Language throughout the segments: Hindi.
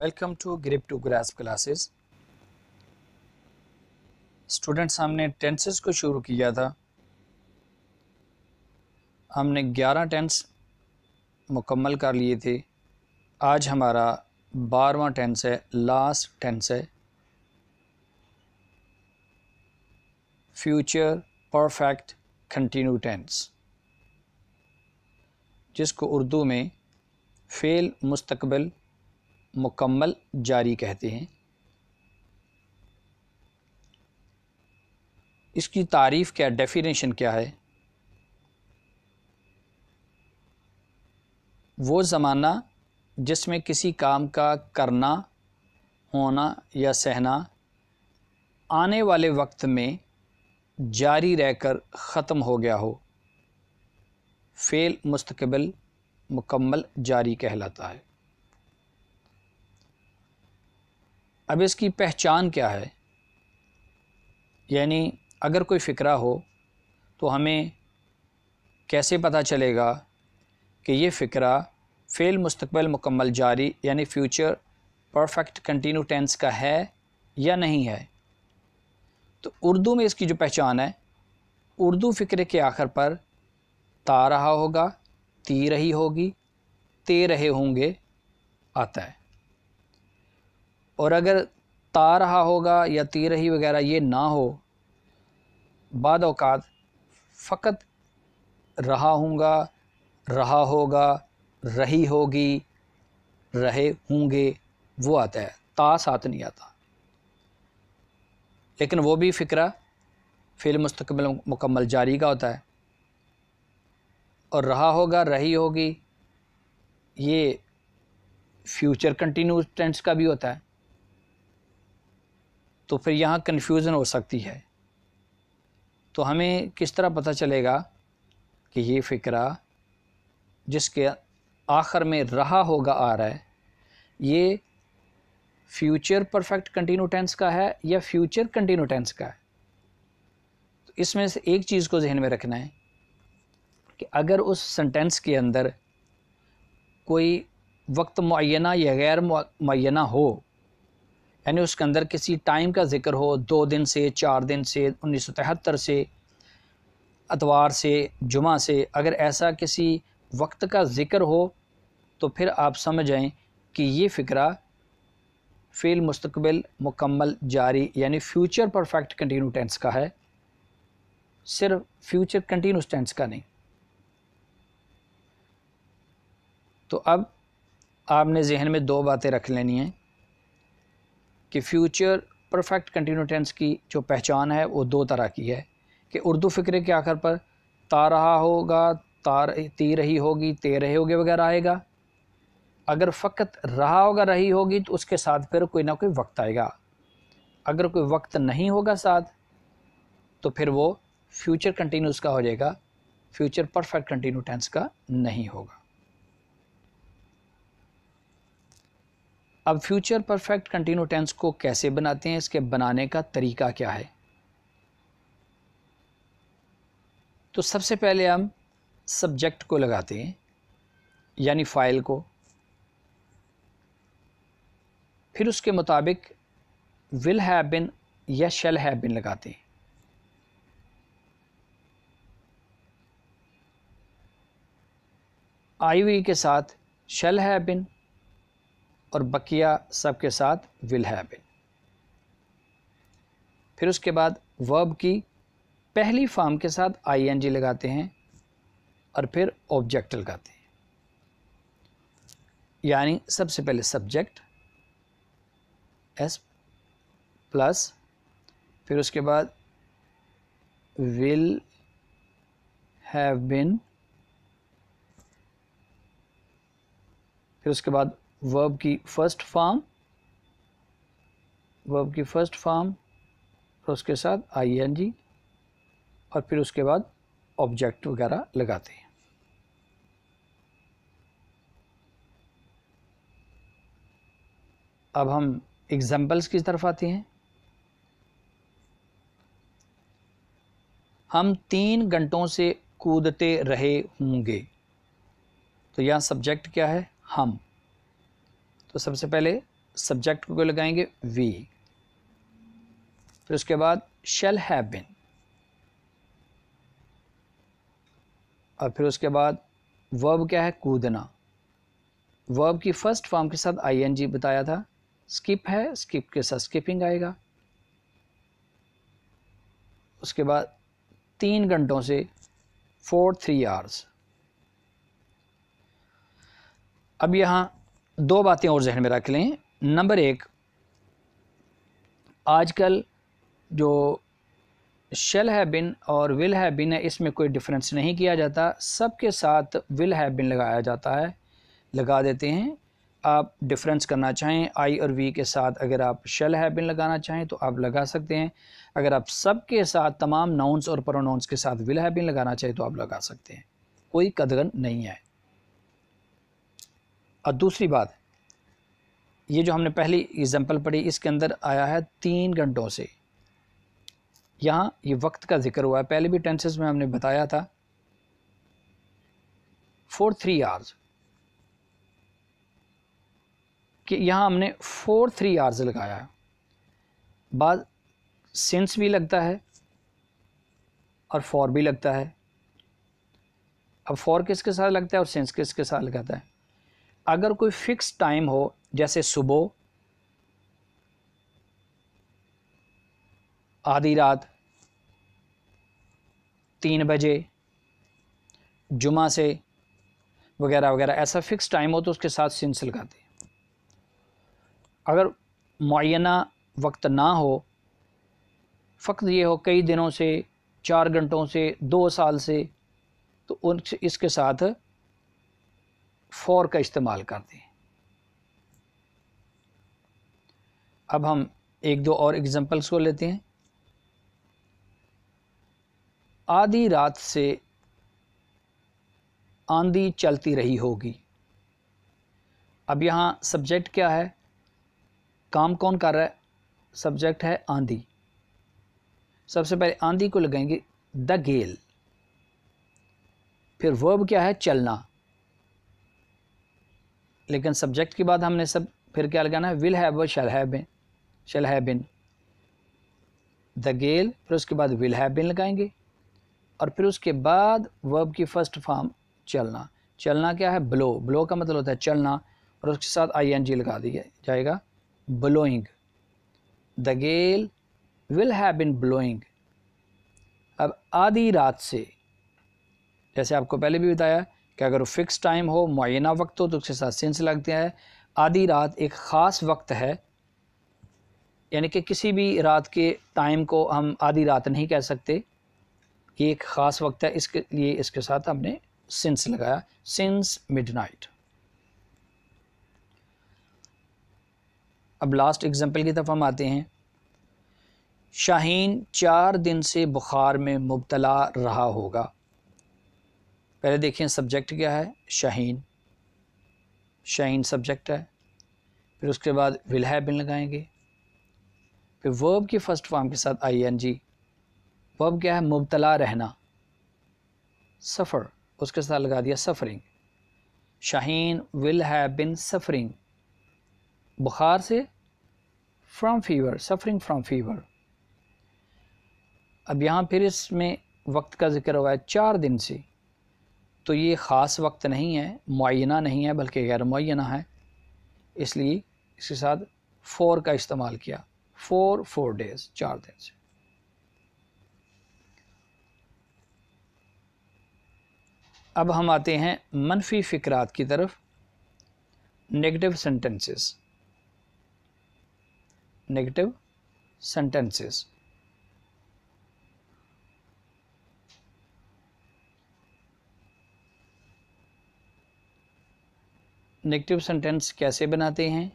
Welcome to grip to grasp classes. Students, हमने टेंसेस को शुरू किया था। हमने 11 टेंस मुकम्मल कर लिए थे। आज हमारा 12वां टेंस है, लास्ट टेंस है, फ्यूचर परफेक्ट कंटिन्यू टेंस, जिसको उर्दू में फ़ेल मुस्तकबिल मुकम्मल जारी कहते हैं। इसकी तारीफ़ क्या, डेफिनेशन क्या है? वो ज़माना जिसमें किसी काम का करना, होना या सहना आने वाले वक्त में जारी रहकर ख़त्म हो गया हो, फ़ेल मुस्तकबिल मुकम्मल जारी कहलाता है। अब इसकी पहचान क्या है? यानी अगर कोई फ़िक्रा हो तो हमें कैसे पता चलेगा कि ये फ़िक्रा फ़ेल मुस्तकबिल मुकम्मल जारी यानी फ्यूचर परफेक्ट कंटिन्यू टेंस का है या नहीं है? तो उर्दू में इसकी जो पहचान है, उर्दू फ़िक्रे के आखिर पर ता रहा होगा, ती रही होगी, ते रहे होंगे आता है। और अगर ता रहा होगा या ती रही वगैरह ये ना हो, बाद औकात फ़कत रहा हूँगा, रहा होगा, रही होगी, रहे होंगे वो आता है, ता साथ नहीं आता। लेकिन वो भी फ़िक्रा फ़ेल मुस्तकबिल मुकम्मल जारी का होता है। और रहा होगा, रही होगी ये फ्यूचर कंटिन्यूस टेंस का भी होता है। तो फिर यहाँ कन्फ्यूज़न हो सकती है। तो हमें किस तरह पता चलेगा कि ये फ़िक्रा जिसके आखिर में रहा होगा आ रहा है, ये फ्यूचर परफेक्ट कंटिन्यू टेंस का है या फ्यूचर कंटिन्यू टेंस का है? तो इसमें से एक चीज़ को जहन में रखना है कि अगर उस सेंटेंस के अंदर कोई वक्त मुअय्यना या गैर मुअय्यना हो, यानी उसके अंदर किसी टाइम का ज़िक्र हो, 2 दिन से, 4 दिन से, 1973 से, इतवार से, जुमा से, अगर ऐसा किसी वक्त का ज़िक्र हो तो फिर आप समझ जाएं कि ये फ़िक्रा फ़ेल मुस्तकबिल मुकम्मल जारी यानी फ्यूचर परफेक्ट कंटिन्यू टेंस का है, सिर्फ फ्यूचर कंटिन्यूस टेंस का नहीं। तो अब आपने जहन में 2 बातें रख लेनी हैं कि फ्यूचर परफेक्ट कंटिन्यू टेंस की जो पहचान है वो 2 तरह की है कि उर्दू फ़िक्रे के आखिर पर ता रहा होगा, ती रही होगी, ते रहे होगे वगैरह आएगा। अगर फ़कत रहा होगा, रही होगी तो उसके साथ फिर कोई ना कोई वक्त आएगा। अगर कोई वक्त नहीं होगा साथ तो फिर वो फ्यूचर कंटिन्यूस का हो जाएगा, फ्यूचर परफेक्ट कंटिन्यू टेंस का नहीं होगा। अब फ्यूचर परफेक्ट कंटिन्यू टेंस को कैसे बनाते हैं, इसके बनाने का तरीका क्या है? तो सबसे पहले हम सब्जेक्ट को लगाते हैं, यानी फ़ाइल को। फिर उसके मुताबिक विल हैव बीन या शैल हैव बीन लगाते हैं। आई हुई के साथ शैल हैव बीन और बकिया सब के साथ विल हैव बीन। फिर उसके बाद वर्ब की पहली फॉर्म के साथ आईएनजी लगाते हैं और फिर ऑब्जेक्ट लगाते हैं। यानी सबसे पहले सब्जेक्ट एस प्लस, फिर उसके बाद विल हैव बीन, फिर उसके बाद वर्ब की फर्स्ट फॉर्म, और उसके साथ आईएनजी, और फिर उसके बाद ऑब्जेक्ट वगैरह लगाते हैं। अब हम एग्जाम्पल्स की तरफ आते हैं। हम 3 घंटों से कूदते रहे होंगे। तो यहाँ सब्जेक्ट क्या है? हम। तो सबसे पहले सब्जेक्ट को लगाएंगे वी, फिर उसके बाद शैल हैव बीन, और फिर उसके बाद वर्ब क्या है, कूदना। वर्ब की फर्स्ट फॉर्म के साथ आईएनजी बताया था। स्किप है, स्किप के साथ स्किपिंग आएगा। उसके बाद 3 घंटों से 3 आवर्स। अब यहाँ 2 बातें और जहन में रख लें। नंबर 1, आजकल जो शैल हैव बीन और विल हैव बीन है, इसमें कोई डिफरेंस नहीं किया जाता, सबके साथ विल हैव बीन लगाया जाता है, लगा देते हैं। आप डिफरेंस करना चाहें आई और वी के साथ, अगर आप शैल हैव बीन लगाना चाहें तो आप लगा सकते हैं। अगर आप सबके साथ तमाम नाउन्स और प्रोनाउंस के साथ विल हैव बीन लगाना चाहें तो आप लगा सकते हैं, कोई कदगन नहीं है। और दूसरी बात, ये जो हमने पहली एग्जाम्पल पढ़ी इसके अंदर आया है 3 घंटों से, यहाँ ये वक्त का जिक्र हुआ है। पहले भी टेंसेस में हमने बताया था 3 आवर्स, कि यहाँ हमने 3 आवर्स लगाया है। बाद सिंस भी लगता है और फॉर भी लगता है। अब फॉर किसके साथ लगता है और सिंस किसके साथ लगता है? अगर कोई फिक्स टाइम हो, जैसे सुबह, आधी रात, 3 बजे, जुमा से, वगैरह वगैरह, ऐसा फिक्स टाइम हो तो उसके साथ सिंस लगाते हैं। अगर मुअय्यना वक्त ना हो, फ़क्त ये हो कई दिनों से, 4 घंटों से, 2 साल से, तो उन इसके साथ फॉर का इस्तेमाल करते हैं। अब हम 1-2 और एग्जांपल्स को लेते हैं। आधी रात से आंधी चलती रही होगी। अब यहाँ सब्जेक्ट क्या है, काम कौन कर रहा है? सब्जेक्ट है आंधी। सबसे पहले आंधी को लगाएंगे द गेल, फिर वर्ब क्या है, चलना। लेकिन सब्जेक्ट के बाद हमने सब फिर क्या लगाना है, विल हैव व shall have been, shall have been, the gale, फिर उसके बाद विल हैव बीन लगाएंगे, और फिर उसके बाद वर्ब की फर्स्ट फॉर्म चलना। चलना क्या है, ब्लो, ब्लो का मतलब होता है चलना, और उसके साथ आईएनजी लगा दिया जाएगा, blowing. The gale will have been blowing. अब आधी रात से, जैसे आपको पहले भी बताया कि अगर फिक्स टाइम हो, मुअय्यना वक्त हो, तो उसके साथ सिंस लगते हैं। आधी रात एक ख़ास वक्त है, यानी कि किसी भी रात के टाइम को हम आधी रात नहीं कह सकते, ये एक ख़ास वक्त है, इसके लिए इसके साथ हमने सिंस लगाया, सिंस मिडनाइट। अब लास्ट एग्जाम्पल की तरफ हम आते हैं। शाहीन 4 दिन से बुखार में मुब्तला रहा होगा। पहले देखें सब्जेक्ट क्या है, शाहीन, शाहीन सब्जेक्ट है, फिर उसके बाद विल हैव बीन लगाएंगे, फिर वर्ब की फर्स्ट फॉर्म के साथ आईएनजी। वर्ब क्या है, मुब्तला रहना, सफ़र, उसके साथ लगा दिया suffering. Shaheen will have been suffering, बुखार से, from fever, suffering from fever. अब यहाँ फिर इसमें वक्त का जिक्र हुआ है 4 दिन से, तो ये ख़ास वक्त नहीं है, मुअय्यना नहीं है, बल्कि गैर मुअय्यना है, इसलिए इसके साथ फॉर का इस्तेमाल किया, 4 डेज़, 4 दिन से। अब हम आते हैं मनफी फ़िक्रात की तरफ, negative sentences. Negative sentences, negative sentence कैसे बनाते हैं?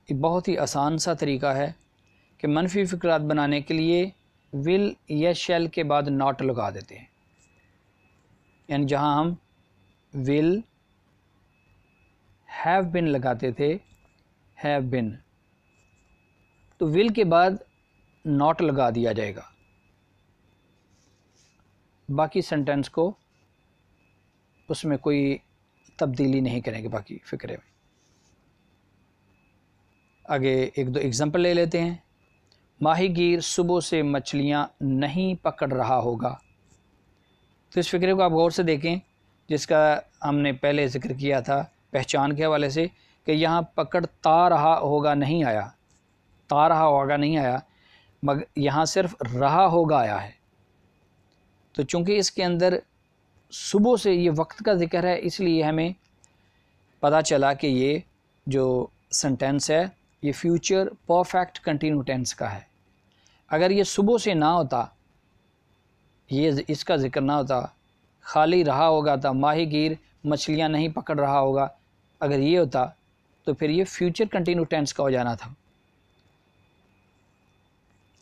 एक बहुत ही आसान सा तरीका है कि मनफी फ़िक्रात बनाने के लिए विल या शैल के बाद नॉट लगा देते हैं। यानी जहाँ हम विल हैव बिन लगाते थे, हैव बिन, तो विल के बाद नॉट लगा दिया जाएगा, बाकी सेंटेंस को उसमें कोई तब्दीली नहीं करेंगे बाकी फ़िक्रे में। आगे एक दो एग्ज़ाम्पल ले लेते हैं। माहीगीर सुबह से मछलियाँ नहीं पकड़ रहा होगा। तो इस फ़िक्रे को आप गौर से देखें, जिसका हमने पहले ज़िक्र किया था पहचान के हवाले से, कि यहाँ पकड़ता रहा होगा नहीं आया, ता रहा होगा नहीं आया, मगर यहाँ सिर्फ रहा होगा आया है। तो चूँकि इसके अंदर सुबह से ये वक्त का ज़िक्र है, इसलिए हमें पता चला कि ये जो सेंटेंस है ये फ्यूचर परफेक्ट कंटिन्यू टेंस का है। अगर ये सुबह से ना होता, ये इसका ज़िक्र ना होता, खाली रहा होगा था, माहीगीर मछलियाँ नहीं पकड़ रहा होगा, अगर ये होता तो फिर ये फ्यूचर कंटिन्यू टेंस का हो जाना था।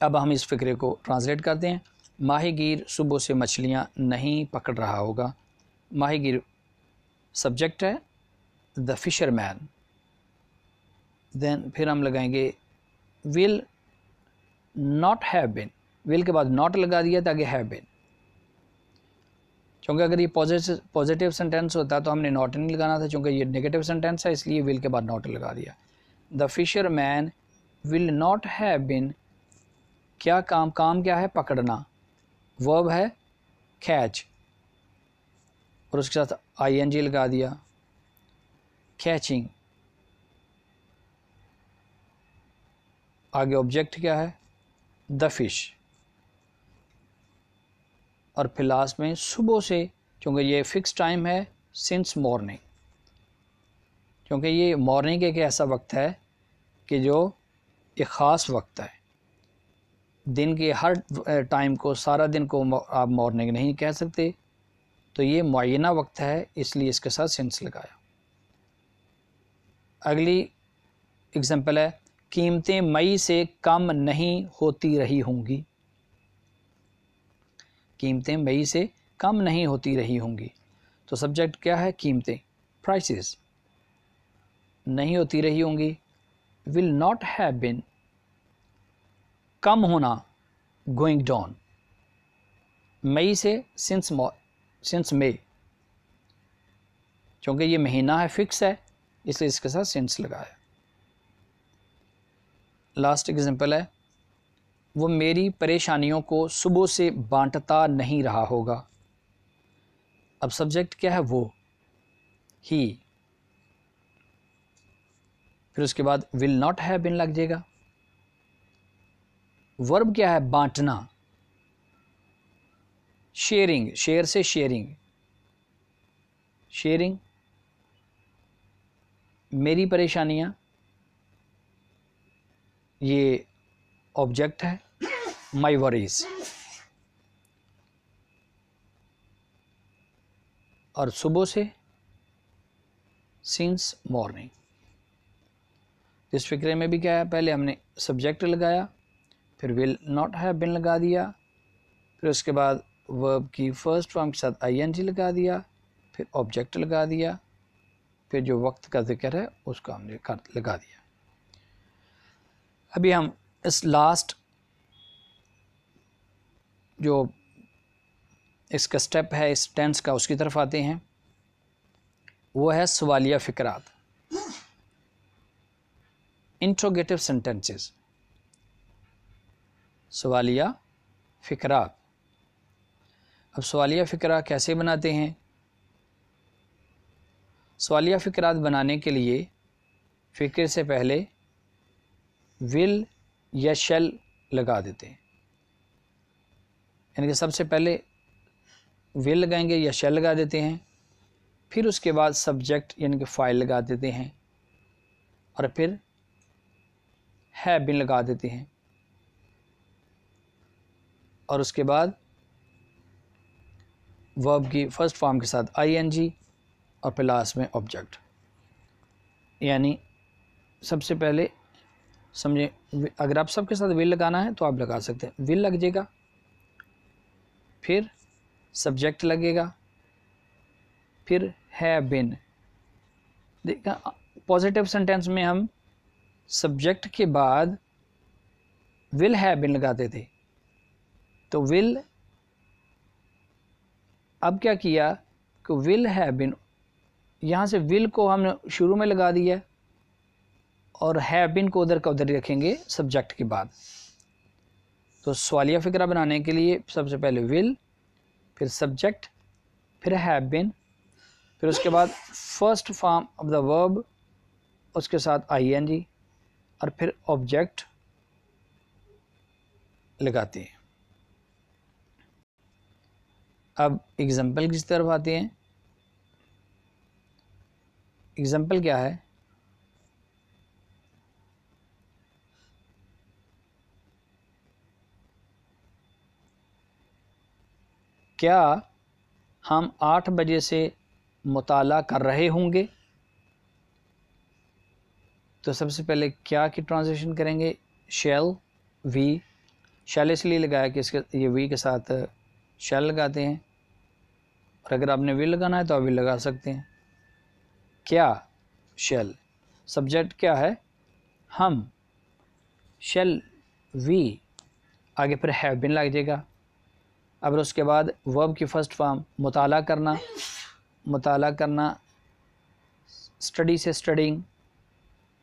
अब हम इस फ़िक्रे को ट्रांसलेट करते हैं। माहीगीर सुबह से मछलियाँ नहीं पकड़ रहा होगा। माहीगीर सब्जेक्ट है, द फिशरमैन। देन फिर हम लगाएंगे will not have been. Will के बाद नॉट लगा दिया था, आगे हैव बिन। क्योंकि अगर ये पॉजिटिव सेंटेंस होता तो हमने नॉट नहीं लगाना था, क्योंकि ये नेगेटिव सेंटेंस है, इसलिए विल के बाद नॉट लगा दिया। The fisherman will not have been. क्या काम, काम क्या है, पकड़ना। वर्ब है कैच, और उसके साथ ing लगा दिया, कैचिंग। आगे ऑब्जेक्ट क्या है, द फिश, और फिर लास्ट में सुबह से, क्योंकि ये फ़िक्स टाइम है, सिंस मॉर्निंग, क्योंकि ये मॉर्निंग एक ऐसा वक्त है कि जो एक ख़ास वक्त है। दिन के हर टाइम को, सारा दिन को आप मॉर्निंग नहीं कह सकते, तो ये मुअय्यना वक्त है, इसलिए इसके साथ सिंस लगाया। अगली एग्जांपल है, कीमतें मई से कम नहीं होती रही होंगी। कीमतें मई से कम नहीं होती रही होंगी। तो सब्जेक्ट क्या है, कीमतें, प्राइसेस। नहीं होती रही होंगी, विल नॉट हैव बिन। कम होना, गोइंग डाउन। मई से सिंस मई, क्योंकि ये महीना है, फिक्स है, इसलिए इसके साथ सिंस लगाया। लास्ट एग्जांपल है, वो मेरी परेशानियों को सुबह से बांटता नहीं रहा होगा। अब सब्जेक्ट क्या है, वो, ही। फिर उसके बाद विल नॉट हैव बिन लग जाएगा। वर्ब क्या है, बांटना, शेयरिंग, शेयर से शेयरिंग, शेयरिंग। मेरी परेशानियां, ये ऑब्जेक्ट है, माई वरीज। और सुबह से, सिंस मॉर्निंग। इस फिक्रे में भी क्या है, पहले हमने सब्जेक्ट लगाया, फिर विल नॉट हैव बिन लगा दिया, फिर उसके बाद वर्ब की फर्स्ट फॉर्म के साथ ing लगा दिया, फिर ऑब्जेक्ट लगा दिया, फिर जो वक्त का जिक्र है उसको हमने लगा दिया। अभी हम इस लास्ट जो इसका स्टेप है इस टेंस का, उसकी तरफ आते हैं। वो है सवालिया फ़िक्रात, इंट्रोगेटिव सेंटेंसेस। सवालिया फ़िक्रात। अब सवालिया फ़िक्रा कैसे बनाते हैं? सवालिया फ़िक्रात बनाने के लिए फ़िक्र से पहले विल या शैल लगा देते हैं, यानी कि सबसे पहले विल लगाएंगे या शैल लगा देते हैं, फिर उसके बाद सब्जेक्ट यानी कि फ़ाइल लगा देते हैं, और फिर है बिन लगा देते हैं, और उसके बाद वर्ब की फर्स्ट फॉर्म के साथ ing, और फिर लास्ट में ऑब्जेक्ट। यानी सबसे पहले समझे, अगर आप सबके साथ विल लगाना है तो आप लगा सकते हैं, विल लग जाएगा, फिर सब्जेक्ट लगेगा, फिर है बिन। देखा, पॉजिटिव सेंटेंस में हम सब्जेक्ट के बाद विल है बिन लगाते थे, तो विल अब क्या किया कि विल है बिन यहाँ से विल को हमने शुरू में लगा दिया और हैव बीन को उधर का उधर ही रखेंगे सब्जेक्ट के बाद। तो सवालिया फ़िक्रा बनाने के लिए सबसे पहले विल, फिर सब्जेक्ट, फिर हैव बीन, फिर उसके बाद first form of the verb, उसके साथ आईएनजी और फिर ऑब्जेक्ट लगाते हैं। अब एग्जाम्पल की तरफ आते हैं। एग्जाम्पल क्या है? क्या हम 8 बजे से मुताला कर रहे होंगे? तो सबसे पहले क्या की ट्रांजिशन करेंगे? शैल, वी। शैल इसलिए लगाया कि इसके ये वी के साथ शैल लगाते हैं, और अगर आपने विल लगाना है तो आप विल लगा सकते हैं। क्या, शैल। सब्जेक्ट क्या है? हम। शैल वी, आगे फिर हैव बीन लग जाएगा। अब उसके बाद वर्ब की फ़र्स्ट फॉर्म मुताला करना, मुताला करना, स्टडी से studying.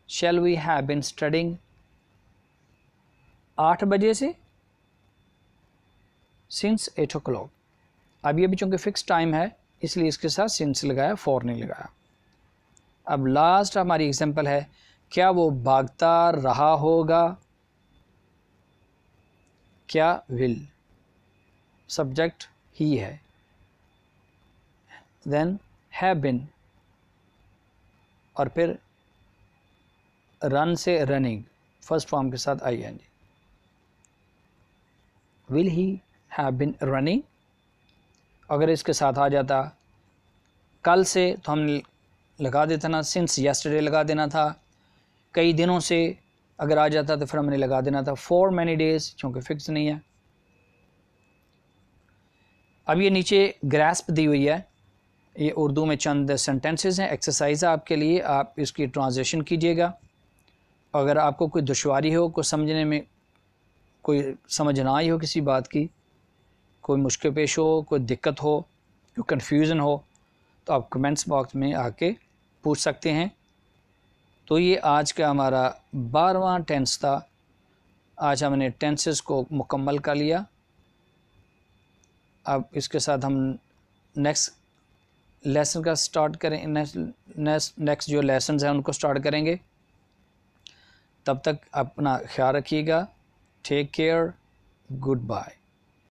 Shall we have been studying 8 बजे से, सिंस 8 o'clock। अब ये भी चूँकि फ़िक्स टाइम है इसलिए इसके साथ सिंस लगाया, फॉर नहीं लगाया। अब लास्ट हमारी एग्जांपल है, क्या वो भागता रहा होगा? क्या, विल। सब्जेक्ट ही है, देन हैव बीन, और फिर रन से रनिंग, फर्स्ट फॉर्म के साथ ING. Will he have been running. अगर इसके साथ आ जाता कल से तो हमने लगा देता ना, सिंस यस्टरडे लगा देना था। कई दिनों से अगर आ जाता तो फिर हमने लगा देना था फॉर मैनी डेज, क्योंकि फिक्स नहीं है। अब ये नीचे ग्रास्प दी हुई है, ये उर्दू में चंद सेंटेंसेस हैं, एक्सरसाइज है आपके लिए, आप इसकी ट्रांसलेशन कीजिएगा। अगर आपको कोई दुश्वारी हो, कोई समझने में कोई समझ ना आई हो किसी बात की, कोई मुश्किल पेश हो, कोई दिक्कत हो, कोई कन्फ्यूज़न हो, तो आप कमेंट्स बॉक्स में आके पूछ सकते हैं। तो ये आज का हमारा 12वां टेंस था। आज हमने टेंसेस को मुकम्मल कर लिया। अब इसके साथ हम नेक्स्ट लेसन का स्टार्ट करें, नेक्स्ट जो लेसन्स हैं उनको स्टार्ट करेंगे। तब तक अपना ख्याल रखिएगा। Take care, good bye.